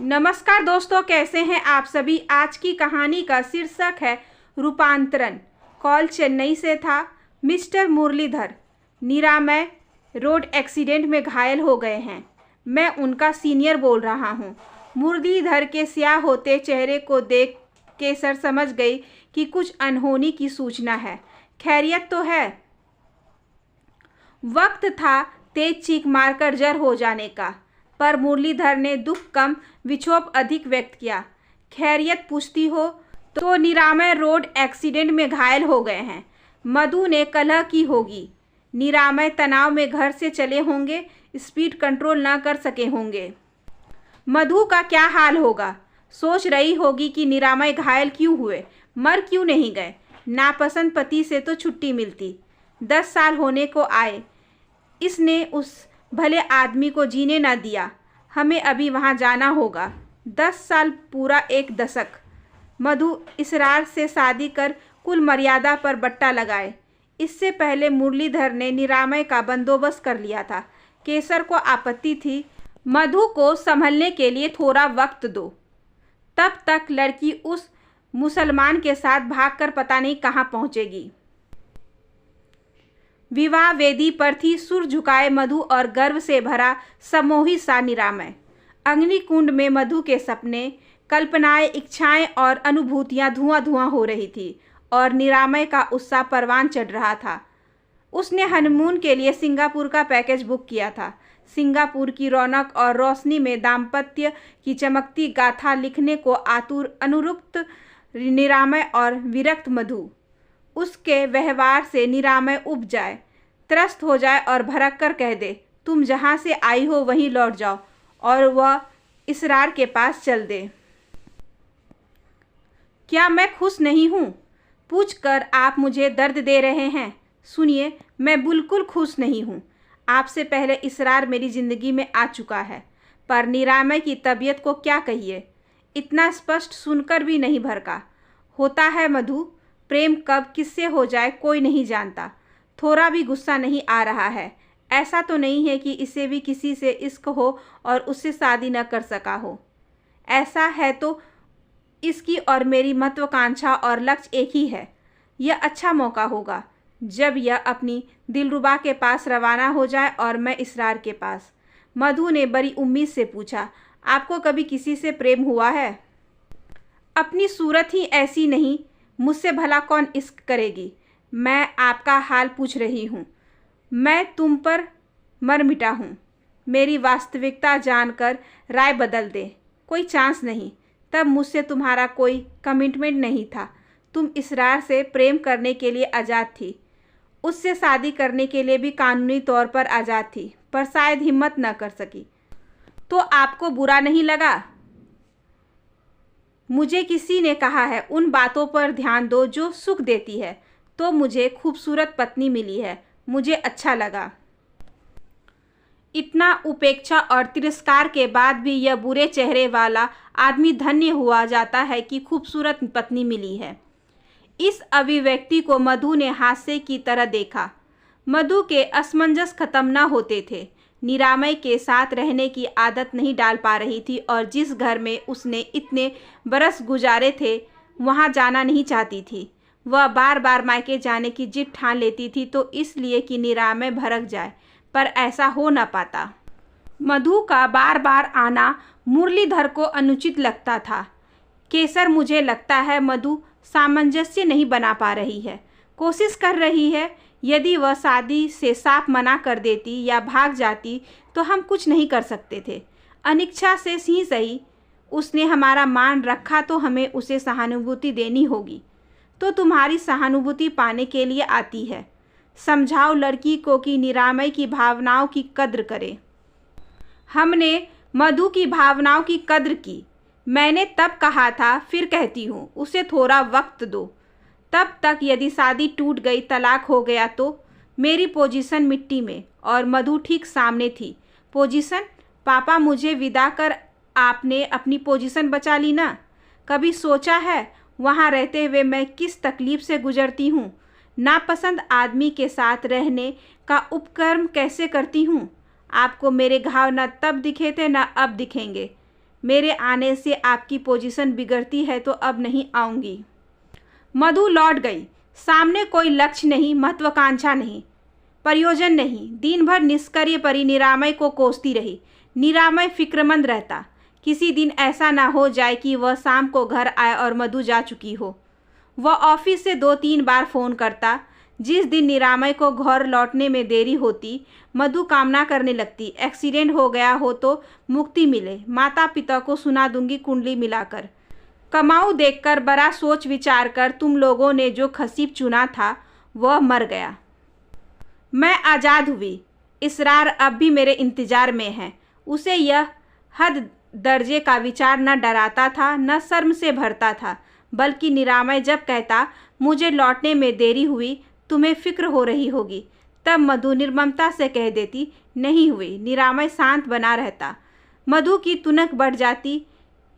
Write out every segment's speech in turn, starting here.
नमस्कार दोस्तों, कैसे हैं आप सभी। आज की कहानी का शीर्षक है रूपांतरण। कॉल चेन्नई से था। मिस्टर मुरलीधर निरामय रोड एक्सीडेंट में घायल हो गए हैं। मैं उनका सीनियर बोल रहा हूं। मुरलीधर के स्याह होते चेहरे को देख के सर समझ गई कि कुछ अनहोनी की सूचना है। खैरियत तो है। वक्त था तेज चीख मारकर जर हो जाने का, पर मुरलीधर ने दुख कम विक्षोभ अधिक व्यक्त किया। खैरियत पूछती हो तो निरामय रोड एक्सीडेंट में घायल हो गए हैं। मधु ने कलह की होगी। निरामय तनाव में घर से चले होंगे, स्पीड कंट्रोल न कर सके होंगे। मधु का क्या हाल होगा। सोच रही होगी कि निरामय घायल क्यों हुए, मर क्यों नहीं गए। नापसंद पति से तो छुट्टी मिलती। 10 साल होने को आए, इसने उस भले आदमी को जीने न दिया। हमें अभी वहाँ जाना होगा। 10 साल पूरा 1 दशक। मधु इसरार से शादी कर कुल मर्यादा पर बट्टा लगाए। इससे पहले मुरलीधर ने निरामय का बंदोबस्त कर लिया था। केसर को आपत्ति थी, मधु को संभलने के लिए थोड़ा वक्त दो। तब तक लड़की उस मुसलमान के साथ भागकर पता नहीं कहाँ पहुँचेगी। विवाह वेदी पर थी सुर झुकाए मधु और गर्व से भरा सम्मोही सा निरामय। अग्निकुंड में मधु के सपने, कल्पनाएं, इच्छाएं और अनुभूतियां धुआं धुआं हो रही थी और निरामय का उत्साह परवान चढ़ रहा था। उसने हनीमून के लिए सिंगापुर का पैकेज बुक किया था। सिंगापुर की रौनक और रोशनी में दाम्पत्य की चमकती गाथा लिखने को आतुर अनुरक्त निरामय और विरक्त मधु। उसके व्यवहार से निरामय उब जाए, त्रस्त हो जाए और भड़क कर कह दे, तुम जहाँ से आई हो वहीं लौट जाओ, और वह इसरार के पास चल दे। क्या मैं खुश नहीं हूँ? पूछकर आप मुझे दर्द दे रहे हैं। सुनिए, मैं बिल्कुल खुश नहीं हूँ। आपसे पहले इसरार मेरी ज़िंदगी में आ चुका है, पर निरामय की तबीयत को क्या कहिए। इतना स्पष्ट सुनकर भी नहीं भड़का। होता है मधु, प्रेम कब किससे हो जाए कोई नहीं जानता। थोड़ा भी गुस्सा नहीं आ रहा है। ऐसा तो नहीं है कि इसे भी किसी से इश्क हो और उससे शादी न कर सका हो। ऐसा है तो इसकी और मेरी महत्वाकांक्षा और लक्ष्य एक ही है। यह अच्छा मौका होगा जब यह अपनी दिलरुबा के पास रवाना हो जाए और मैं इसरार के पास। मधु ने बड़ी उम्मीद से पूछा, आपको कभी किसी से प्रेम हुआ है? अपनी सूरत ही ऐसी नहीं, मुझसे भला कौन इश्क करेगी। मैं आपका हाल पूछ रही हूँ। मैं तुम पर मर मिटा हूँ। मेरी वास्तविकता जानकर राय बदल दे। कोई चांस नहीं। तब मुझसे तुम्हारा कोई कमिटमेंट नहीं था। तुम इसरार से प्रेम करने के लिए आज़ाद थी। उससे शादी करने के लिए भी कानूनी तौर पर आज़ाद थी, पर शायद हिम्मत न कर सकी। तो आपको बुरा नहीं लगा? मुझे किसी ने कहा है उन बातों पर ध्यान दो जो सुख देती है। तो मुझे खूबसूरत पत्नी मिली है, मुझे अच्छा लगा। इतना उपेक्षा और तिरस्कार के बाद भी यह बुरे चेहरे वाला आदमी धन्य हुआ जाता है कि खूबसूरत पत्नी मिली है। इस अभिव्यक्ति को मधु ने हास्य की तरह देखा। मधु के असमंजस खत्म न होते थे। निरामय के साथ रहने की आदत नहीं डाल पा रही थी और जिस घर में उसने इतने बरस गुजारे थे वहाँ जाना नहीं चाहती थी। वह बार बार मायके जाने की जिद ठान लेती थी तो इसलिए कि निरामय भड़क जाए, पर ऐसा हो न पाता। मधु का बार बार आना मुरलीधर को अनुचित लगता था। केसर, मुझे लगता है मधु सामंजस्य नहीं बना पा रही है। कोशिश कर रही है। यदि वह शादी से साफ मना कर देती या भाग जाती तो हम कुछ नहीं कर सकते थे। अनिच्छा से ही सही, उसने हमारा मान रखा तो हमें उसे सहानुभूति देनी होगी। तो तुम्हारी सहानुभूति पाने के लिए आती है। समझाओ लड़की को कि निरामय की भावनाओं की कद्र करे। हमने मधु की भावनाओं की कद्र की। मैंने तब कहा था, फिर कहती हूँ, उसे थोड़ा वक्त दो। तब तक यदि शादी टूट गई, तलाक हो गया तो मेरी पोजीशन मिट्टी में। और मधु ठीक सामने थी। पोजीशन? पापा मुझे विदा कर आपने अपनी पोजीशन बचा ली ना? कभी सोचा है वहाँ रहते हुए मैं किस तकलीफ़ से गुजरती हूँ? नापसंद आदमी के साथ रहने का उपक्रम कैसे करती हूँ? आपको मेरे घाव न तब दिखे थे न अब दिखेंगे। मेरे आने से आपकी पोजीशन बिगड़ती है तो अब नहीं आऊँगी। मधु लौट गई। सामने कोई लक्ष्य नहीं, महत्वाकांक्षा नहीं, प्रयोजन नहीं। दिन भर निष्क्रिय परी निरामय को कोसती रही। निरामय फिक्रमंद रहता, किसी दिन ऐसा ना हो जाए कि वह शाम को घर आए और मधु जा चुकी हो। वह ऑफिस से 2-3 बार फ़ोन करता। जिस दिन निरामय को घर लौटने में देरी होती, मधु कामना करने लगती, एक्सीडेंट हो गया हो तो मुक्ति मिले। माता पिता को सुना दूंगी कुंडली मिलाकर। कमाऊ देखकर, बड़ा सोच विचार कर तुम लोगों ने जो खसीब चुना था वह मर गया। मैं आज़ाद हुई। इसरार अब भी मेरे इंतज़ार में है। उसे यह हद दर्जे का विचार न डराता था, न शर्म से भरता था, बल्कि निरामय जब कहता मुझे लौटने में देरी हुई, तुम्हें फिक्र हो रही होगी, तब मधु निर्ममता से कह देती नहीं हुई। निरामय शांत बना रहता। मधु की तुनक बढ़ जाती।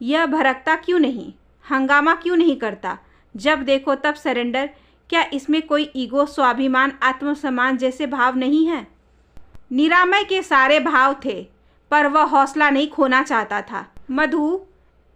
यह भड़कता क्यों नहीं, हंगामा क्यों नहीं करता? जब देखो तब सरेंडर। क्या इसमें कोई ईगो, स्वाभिमान, आत्मसम्मान जैसे भाव नहीं है? निरामय के सारे भाव थे, पर वह हौसला नहीं खोना चाहता था। मधु,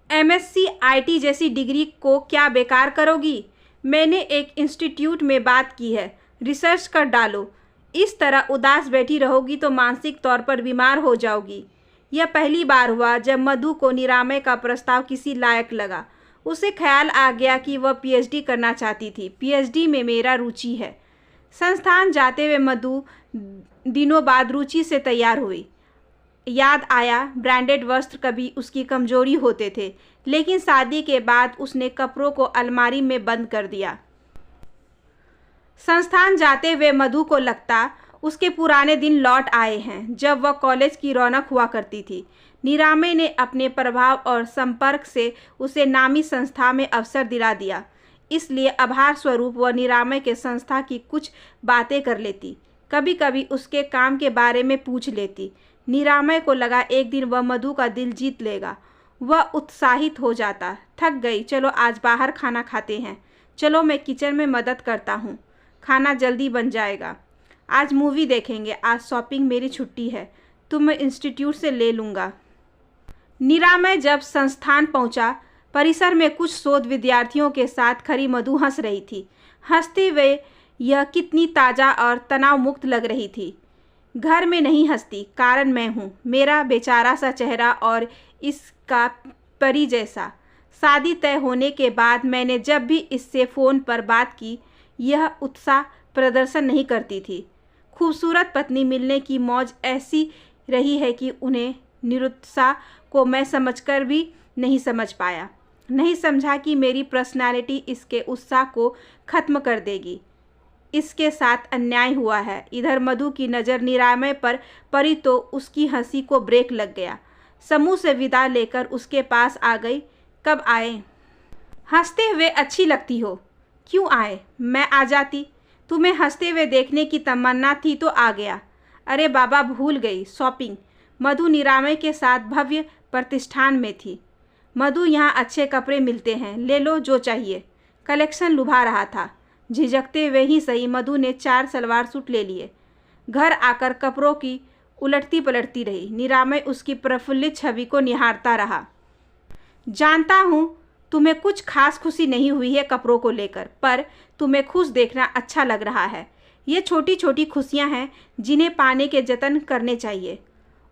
MSc IT जैसी डिग्री को क्या बेकार करोगी? मैंने एक इंस्टीट्यूट में बात की है, रिसर्च कर डालो। इस तरह उदास बैठी रहोगी तो मानसिक तौर पर बीमार हो जाओगी। यह पहली बार हुआ जब मधु को निरामय का प्रस्ताव किसी लायक लगा। उसे ख्याल आ गया कि वह PhD करना चाहती थी। PhD में मेरा रुचि है। संस्थान जाते हुए मधु दिनों बाद रुचि से तैयार हुई। याद आया, ब्रांडेड वस्त्र कभी उसकी कमजोरी होते थे, लेकिन शादी के बाद उसने कपड़ों को अलमारी में बंद कर दिया। संस्थान जाते हुए मधु को लगता उसके पुराने दिन लौट आए हैं, जब वह कॉलेज की रौनक हुआ करती थी। निरामय ने अपने प्रभाव और संपर्क से उसे नामी संस्था में अवसर दिला दिया, इसलिए आभार स्वरूप वह निरामय के संस्था की कुछ बातें कर लेती। कभी कभी उसके काम के बारे में पूछ लेती। निरामय को लगा एक दिन वह मधु का दिल जीत लेगा। वह उत्साहित हो जाता। थक गई, चलो आज बाहर खाना खाते हैं। चलो मैं किचन में मदद करता हूँ, खाना जल्दी बन जाएगा। आज मूवी देखेंगे, आज शॉपिंग, मेरी छुट्टी है, तुम मैं इंस्टीट्यूट से ले लूँगा। निरामय जब संस्थान पहुँचा, परिसर में कुछ शोध विद्यार्थियों के साथ खड़ी मधु हंस रही थी। हंसते हुए यह कितनी ताज़ा और तनाव मुक्त लग रही थी। घर में नहीं हंसती, कारण मैं हूँ। मेरा बेचारा सा चेहरा और इसका परी जैसा। शादी तय होने के बाद मैंने जब भी इससे फ़ोन पर बात की, यह उत्साह प्रदर्शन नहीं करती थी। खूबसूरत पत्नी मिलने की मौज ऐसी रही है कि उन्हें निरुत्साह को मैं समझकर भी नहीं समझ पाया। नहीं समझा कि मेरी पर्सनालिटी इसके उत्साह को ख़त्म कर देगी। इसके साथ अन्याय हुआ है। इधर मधु की नज़र निरामय पर पड़ी तो उसकी हंसी को ब्रेक लग गया। समूह से विदा लेकर उसके पास आ गई। कब आए? हंसते हुए अच्छी लगती हो। क्यों आए? मैं आ जाती। तुम्हें हंसते हुए देखने की तमन्ना थी तो आ गया। अरे बाबा, भूल गई, शॉपिंग। मधु निरामय के साथ भव्य प्रतिष्ठान में थी। मधु, यहाँ अच्छे कपड़े मिलते हैं, ले लो जो चाहिए। कलेक्शन लुभा रहा था। झिझकते हुए ही सही, मधु ने 4 सलवार सूट ले लिए। घर आकर कपड़ों की उलटती पलटती रही। निरामय उसकी प्रफुल्लित छवि को निहारता रहा। जानता हूँ तुम्हें कुछ खास खुशी नहीं हुई है कपड़ों को लेकर, पर तुम्हें खुश देखना अच्छा लग रहा है। ये छोटी छोटी खुशियाँ हैं जिन्हें पाने के जतन करने चाहिए।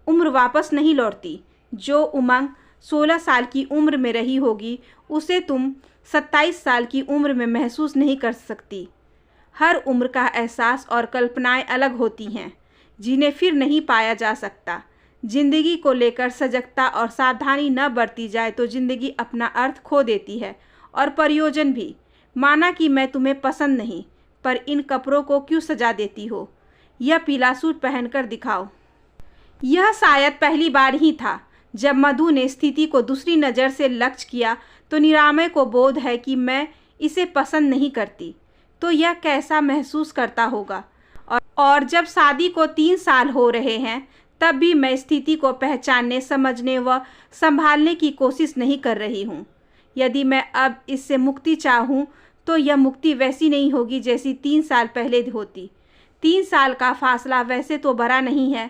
उम्र वापस नहीं लौटती। जो उमंग 16 साल की उम्र में रही होगी, उसे तुम 27 साल की उम्र में महसूस नहीं कर सकती। हर उम्र का एहसास और कल्पनाएं अलग होती हैं, जिन्हें फिर नहीं पाया जा सकता। जिंदगी को लेकर सजगता और सावधानी न बरती जाए तो जिंदगी अपना अर्थ खो देती है, और प्रयोजन भी। माना कि मैं तुम्हें पसंद नहीं, पर इन कपड़ों को क्यों सजा देती हो? यह पीला सूट पहनकर दिखाओ। यह शायद पहली बार ही था जब मधु ने स्थिति को दूसरी नज़र से लक्ष्य किया। तो निरामय को बोध है कि मैं इसे पसंद नहीं करती, तो यह कैसा महसूस करता होगा। और जब शादी को 3 साल हो रहे हैं, तब भी मैं स्थिति को पहचानने, समझने व संभालने की कोशिश नहीं कर रही हूँ। यदि मैं अब इससे मुक्ति चाहूँ तो यह मुक्ति वैसी नहीं होगी जैसी 3 साल पहले होती। 3 साल का फासला वैसे तो बड़ा नहीं है,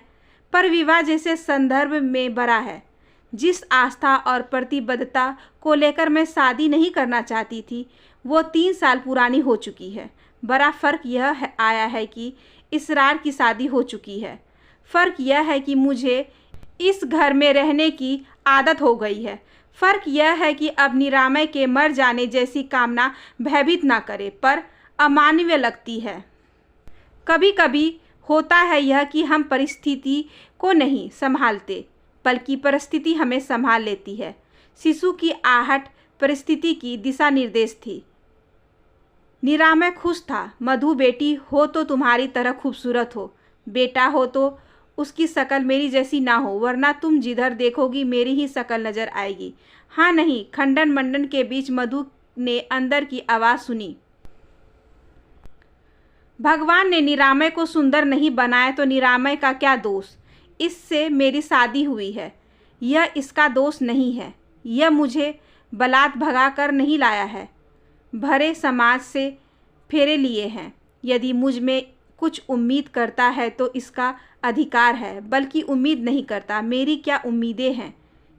पर विवाह जैसे संदर्भ में बड़ा है। जिस आस्था और प्रतिबद्धता को लेकर मैं शादी नहीं करना चाहती थी, वो 3 साल पुरानी हो चुकी है। बड़ा फ़र्क यह आया है कि इसरार की शादी हो चुकी है। फ़र्क यह है कि मुझे इस घर में रहने की आदत हो गई है। फ़र्क यह है कि अब निरामय के मर जाने जैसी कामना भयभीत ना करे, पर अमानवीय लगती है। कभी कभी होता है यह कि हम परिस्थिति को नहीं संभालते, बल्कि परिस्थिति हमें संभाल लेती है। शिशु की आहट परिस्थिति की दिशा निर्देश थी। निरामय खुश था। मधु बेटी हो तो तुम्हारी तरह खूबसूरत हो, बेटा हो तो उसकी शक्ल मेरी जैसी ना हो, वरना तुम जिधर देखोगी मेरी ही शक्ल नजर आएगी। हाँ नहीं, खंडन मंडन के बीच मधु ने अंदर की आवाज़ सुनी। भगवान ने निरामय को सुंदर नहीं बनाया तो निरामय का क्या दोष? इससे मेरी शादी हुई है, यह इसका दोष नहीं है। यह मुझे बलात् भगा कर नहीं लाया है, भरे समाज से फेरे लिए हैं। यदि मुझ में कुछ उम्मीद करता है तो इसका अधिकार है, बल्कि उम्मीद नहीं करता। मेरी क्या उम्मीदें हैं,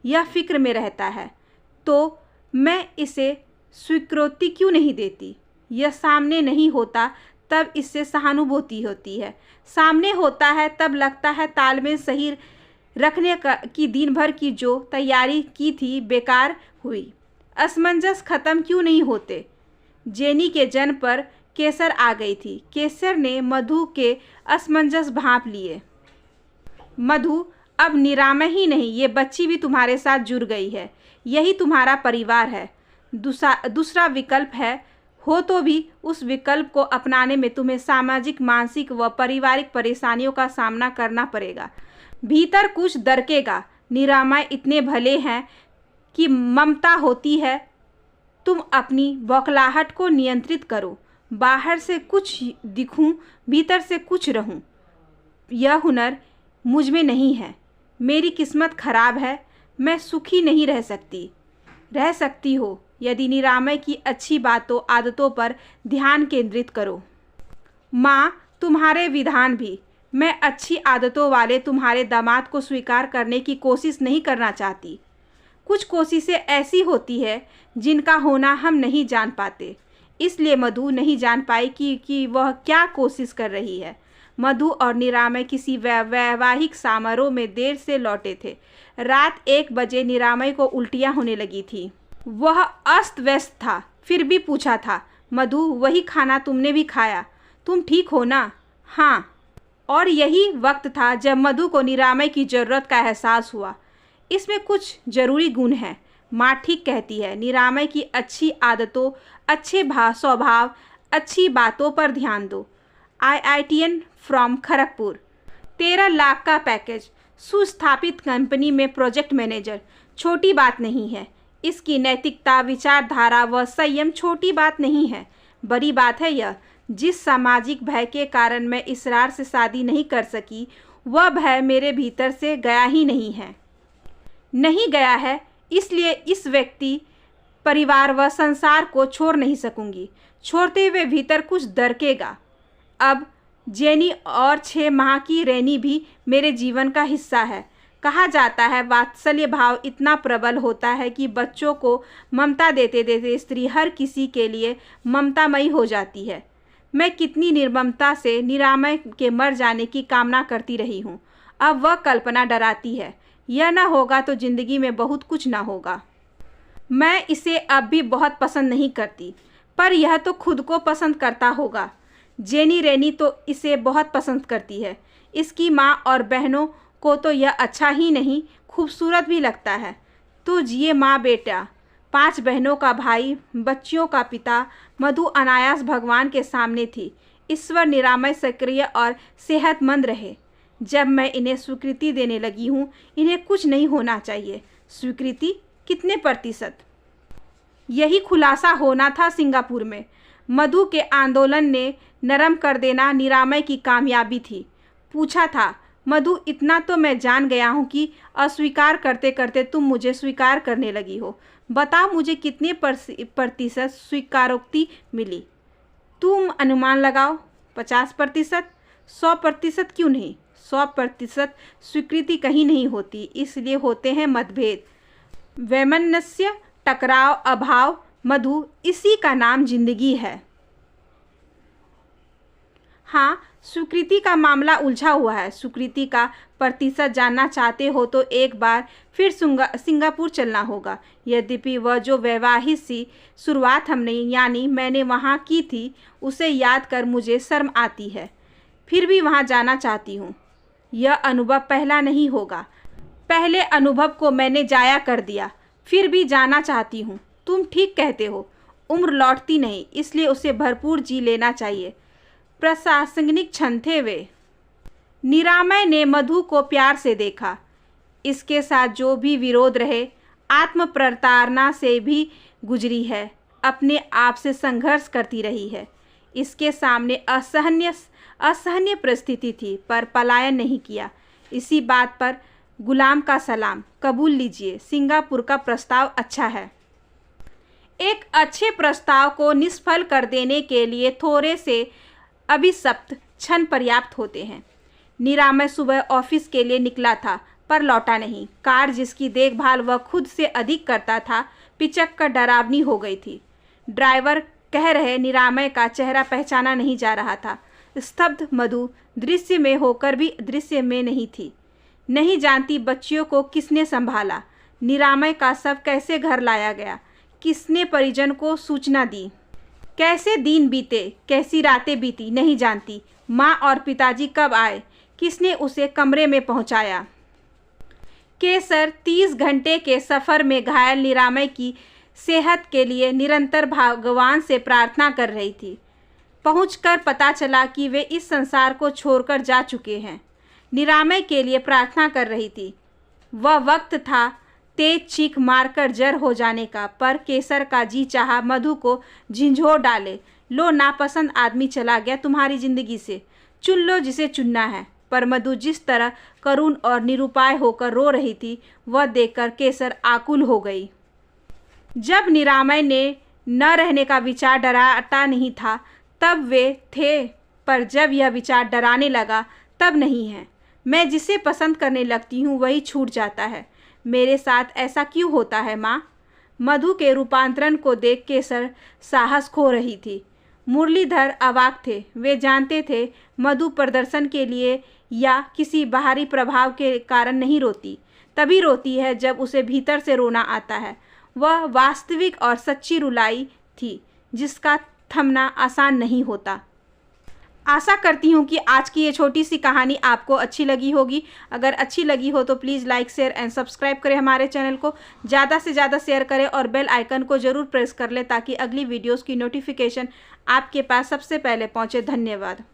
यह फिक्र में रहता है, तो मैं इसे स्वीकृति क्यों नहीं देती? यह सामने नहीं होता तब इससे सहानुभूति होती है, सामने होता है तब लगता है तालमेल सही रखने की दिन भर की जो तैयारी की थी बेकार हुई। असमंजस खत्म क्यों नहीं होते? जेनी के जन्म पर केसर आ गई थी। केसर ने मधु के असमंजस भांप लिए। मधु, अब निरामय ही नहीं, ये बच्ची भी तुम्हारे साथ जुड़ गई है। यही तुम्हारा परिवार है। दूसरा विकल्प है हो तो भी उस विकल्प को अपनाने में तुम्हें सामाजिक, मानसिक व पारिवारिक परेशानियों का सामना करना पड़ेगा। भीतर कुछ दरकेगा। निरामय इतने भले हैं कि ममता होती है। तुम अपनी बौखलाहट को नियंत्रित करो। बाहर से कुछ दिखूं, भीतर से कुछ रहूं, यह हुनर मुझ में नहीं है। मेरी किस्मत खराब है, मैं सुखी नहीं रह सकती हो यदि निरामय की अच्छी बातों आदतों पर ध्यान केंद्रित करो। माँ, तुम्हारे विधान भी। मैं अच्छी आदतों वाले तुम्हारे दामाद को स्वीकार करने की कोशिश नहीं करना चाहती। कुछ कोशिशें ऐसी होती है जिनका होना हम नहीं जान पाते। इसलिए मधु नहीं जान पाई कि वह क्या कोशिश कर रही है। मधु और निरामय किसी वैवाहिक समारोह में देर से लौटे थे। रात 1 बजे निरामय को उल्टियाँ होने लगी थी। वह अस्त व्यस्त था, फिर भी पूछा था, मधु, वही खाना तुमने भी खाया, तुम ठीक हो ना? हाँ। और यही वक्त था जब मधु को निरामय की ज़रूरत का एहसास हुआ। इसमें कुछ जरूरी गुण हैं। माँ ठीक कहती है, निरामय की अच्छी आदतों, अच्छे स्वभाव, अच्छी बातों पर ध्यान दो। IITN फ्रॉम खड़गपुर, 13 लाख का पैकेज, सुस्थापित कंपनी में प्रोजेक्ट मैनेजर। छोटी बात नहीं है। इसकी नैतिकता, विचारधारा व संयम छोटी बात नहीं है। बड़ी बात है यह, जिस सामाजिक भय के कारण मैं इसरार से शादी नहीं कर सकी, वह भय मेरे भीतर से गया ही नहीं गया है। इसलिए इस व्यक्ति, परिवार व संसार को छोड़ नहीं सकूंगी। छोड़ते हुए भीतर कुछ दरकेगा। अब जेनी और 6 माह की रैनी भी मेरे जीवन का हिस्सा है। कहा जाता है वात्सल्य भाव इतना प्रबल होता है कि बच्चों को ममता देते देते स्त्री हर किसी के लिए ममतामयी हो जाती है। मैं कितनी निर्ममता से निरामय के मर जाने की कामना करती रही हूँ। अब वह कल्पना डराती है। यह न होगा तो जिंदगी में बहुत कुछ ना होगा। मैं इसे अब भी बहुत पसंद नहीं करती, पर यह तो खुद को पसंद करता होगा। जेनी रैनी तो इसे बहुत पसंद करती है। इसकी माँ और बहनों को तो यह अच्छा ही नहीं, खूबसूरत भी लगता है। तो जिए माँ बेटा। 5 बहनों का भाई, बच्चियों का पिता। मधु अनायास भगवान के सामने थी। ईश्वर निरामय सक्रिय और सेहतमंद रहे। जब मैं इन्हें स्वीकृति देने लगी हूँ, इन्हें कुछ नहीं होना चाहिए। स्वीकृति कितने %? यही खुलासा होना था सिंगापुर में। मधु के आंदोलन ने नरम कर देना निरामय की कामयाबी थी। पूछा था, मधु, इतना तो मैं जान गया हूँ कि अस्वीकार करते करते तुम मुझे स्वीकार करने लगी हो। बताओ मुझे कितने % स्वीकारोक्ति मिली? तुम अनुमान लगाओ। 50%? 100% क्यों नहीं? 100% स्वीकृति कहीं नहीं होती, इसलिए होते हैं मतभेद, वैमनस्य, टकराव, अभाव। मधु, इसी का नाम जिंदगी है। हाँ, स्वीकृति का मामला उलझा हुआ है। स्वीकृति का प्रतिशत जानना चाहते हो तो एक बार फिर सिंगापुर चलना होगा। यद्यपि वह जो वैवाहिक सी शुरुआत हमने यानी मैंने वहाँ की थी, उसे याद कर मुझे शर्म आती है। फिर भी वहाँ जाना चाहती हूँ। यह अनुभव पहला नहीं होगा। पहले अनुभव को मैंने जाया कर दिया, फिर भी जाना चाहती हूँ। तुम ठीक कहते हो, उम्र लौटती नहीं, इसलिए उसे भरपूर जी लेना चाहिए। प्रशासनिक क्षण थे वे। निरामय ने मधु को प्यार से देखा। इसके साथ जो भी विरोध रहे, आत्म प्रताड़ना से भी गुजरी है, अपने आप से संघर्ष करती रही है। इसके सामने असहनीय परिस्थिति थी, पर पलायन नहीं किया। इसी बात पर गुलाम का सलाम कबूल लीजिए। सिंगापुर का प्रस्ताव अच्छा है। एक अच्छे प्रस्ताव को निष्फल कर देने के लिए थोड़े से अभिशप्त क्षण पर्याप्त होते हैं। निरामय सुबह ऑफिस के लिए निकला था, पर लौटा नहीं। कार जिसकी देखभाल वह खुद से अधिक करता था, पिचक कर डरावनी हो गई थी। ड्राइवर कह रहे निरामय का चेहरा पहचाना नहीं जा रहा था। स्तब्ध मधु दृश्य में होकर भी दृश्य में नहीं थी। नहीं जानती बच्चियों को किसने संभाला, निरामय का शव कैसे घर लाया गया, किसने परिजन को सूचना दी, कैसे दिन बीते, कैसी रातें बीती, नहीं जानती। माँ और पिताजी कब आए, किसने उसे कमरे में पहुँचाया। केसर 30 घंटे के सफ़र में घायल निरामय की सेहत के लिए निरंतर भगवान से प्रार्थना कर रही थी। पहुंचकर पता चला कि वे इस संसार को छोड़कर जा चुके हैं। निरामय के लिए प्रार्थना कर रही थी। वह वक्त था तेज चीख मारकर जर हो जाने का, पर केसर का जी चाहा मधु को झिंझोर डाले। लो, नापसंद आदमी चला गया तुम्हारी जिंदगी से, चुन लो जिसे चुनना है। पर मधु जिस तरह करुण और निरुपाय होकर रो रही थी, वह देखकर केसर आकुल हो गई। जब निरामय ने न रहने का विचार डराता नहीं था, तब वे थे, पर जब यह विचार डराने लगा, तब नहीं है। मैं जिसे पसंद करने लगती हूँ वही छूट जाता है। मेरे साथ ऐसा क्यों होता है माँ? मधु के रूपांतरण को देख केसर साहस खो रही थी। मुरलीधर अवाक थे। वे जानते थे मधु प्रदर्शन के लिए या किसी बाहरी प्रभाव के कारण नहीं रोती। तभी रोती है जब उसे भीतर से रोना आता है। वह वास्तविक और सच्ची रुलाई थी, जिसका थमना आसान नहीं होता। आशा करती हूँ कि आज की ये छोटी सी कहानी आपको अच्छी लगी होगी। अगर अच्छी लगी हो तो please like, share and subscribe करें हमारे चैनल को। ज़्यादा से ज़्यादा शेयर करें और बेल आइकन को ज़रूर प्रेस कर लें, ताकि अगली वीडियोस की नोटिफिकेशन आपके पास सबसे पहले पहुँचे। धन्यवाद।